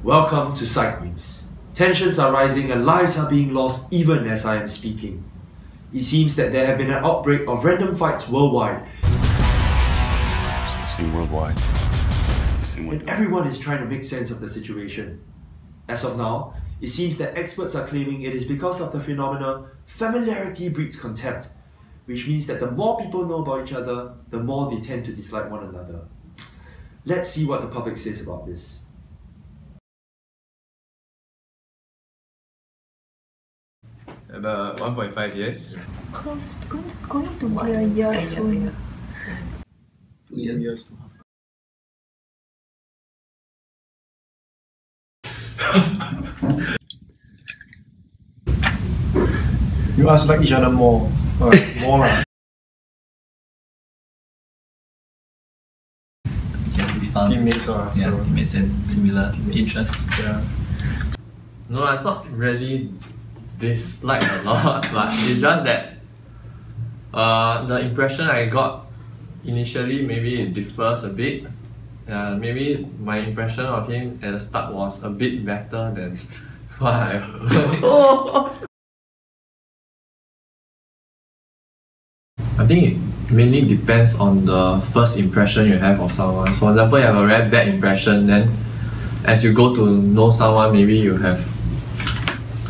Welcome to Side News. Tensions are rising and lives are being lost even as I am speaking. It seems that there have been an outbreak of random fights worldwide. Worldwide. And everyone is trying to make sense of the situation. As of now, it seems that experts are claiming it is because of the phenomena familiarity breeds contempt, which means that the more people know about each other, the more they tend to dislike one another. Let's see what the public says about this. About 1.5 years. Close, going to be a year soon. 2 years. You guys like each other more. More lah. It gets to be fun. Teammates Yeah, so. teammates and similar interests. Yeah. No, it's not really dislike a lot, but it's just that the impression I got initially, maybe it differs a bit. Maybe my impression of him at the start was a bit better than what I heard. I think it mainly depends on the first impression you have of someone. So for example, you have a very bad impression, then as you go to know someone, maybe you have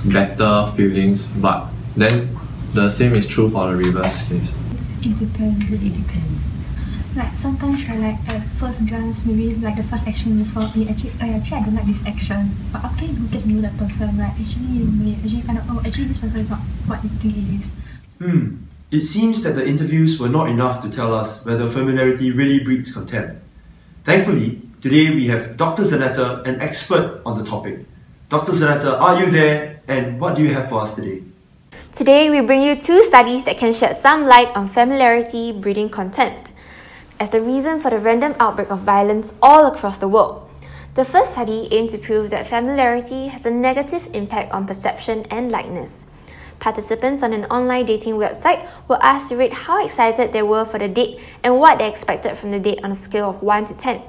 better feelings, but then the same is true for the reverse case. It depends. It depends. Like sometimes like at first glance, maybe like the first action you saw, actually I don't like this action. But after you get to know that person, right, actually you may actually find out, oh, actually this person is not what you think it is. It seems that the interviews were not enough to tell us whether familiarity really breeds contempt. Thankfully, today we have Dr. Zanetta, an expert on the topic. Dr. Zanetta, are you there? And what do you have for us today? Today we bring you two studies that can shed some light on familiarity breeding contempt as the reason for the random outbreak of violence all across the world. The first study aimed to prove that familiarity has a negative impact on perception and likeness. Participants on an online dating website were asked to rate how excited they were for the date and what they expected from the date on a scale of 1 to 10.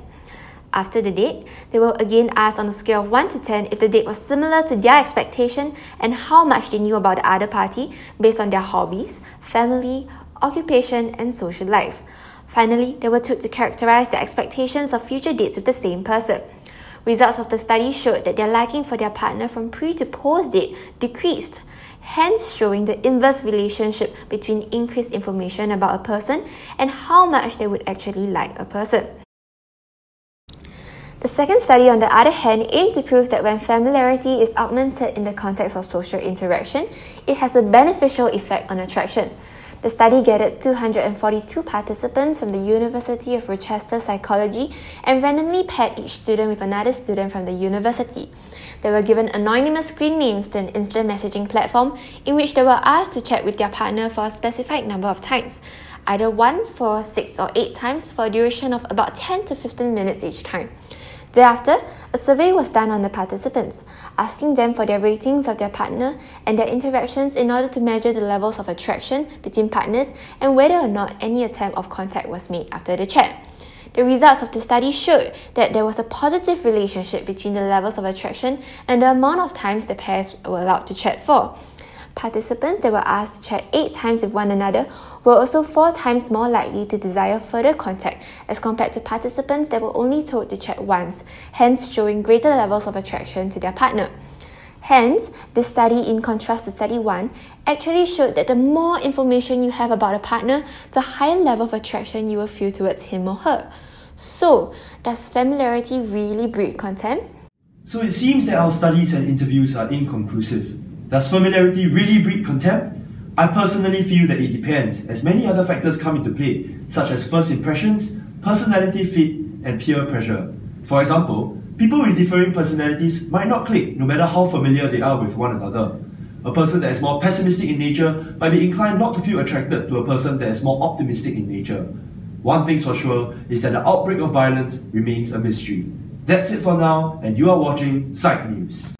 After the date, they were again asked on a scale of 1 to 10 if the date was similar to their expectation and how much they knew about the other party based on their hobbies, family, occupation, and social life. Finally, they were told to characterize their expectations of future dates with the same person. Results of the study showed that their liking for their partner from pre to post date decreased, hence showing the inverse relationship between increased information about a person and how much they would actually like a person. The second study, on the other hand, aimed to prove that when familiarity is augmented in the context of social interaction, it has a beneficial effect on attraction. The study gathered 242 participants from the University of Rochester Psychology and randomly paired each student with another student from the university. They were given anonymous screen names to an instant messaging platform in which they were asked to chat with their partner for a specified number of times, either 1, 4, 6 or 8 times for a duration of about 10 to 15 minutes each time. Thereafter, a survey was done on the participants, asking them for their ratings of their partner and their interactions in order to measure the levels of attraction between partners and whether or not any attempt of contact was made after the chat. The results of the study showed that there was a positive relationship between the levels of attraction and the amount of times the pairs were allowed to chat for. Participants that were asked to chat 8 times with one another were also 4 times more likely to desire further contact as compared to participants that were only told to chat once, hence showing greater levels of attraction to their partner. Hence, this study, in contrast to study 1, actually showed that the more information you have about a partner, the higher level of attraction you will feel towards him or her. So, does familiarity really breed contempt? So it seems that our studies and interviews are inconclusive. Does familiarity really breed contempt? I personally feel that it depends, as many other factors come into play, such as first impressions, personality fit, and peer pressure. For example, people with differing personalities might not click no matter how familiar they are with one another. A person that is more pessimistic in nature might be inclined not to feel attracted to a person that is more optimistic in nature. One thing's for sure is that the outbreak of violence remains a mystery. That's it for now, and you are watching Side News.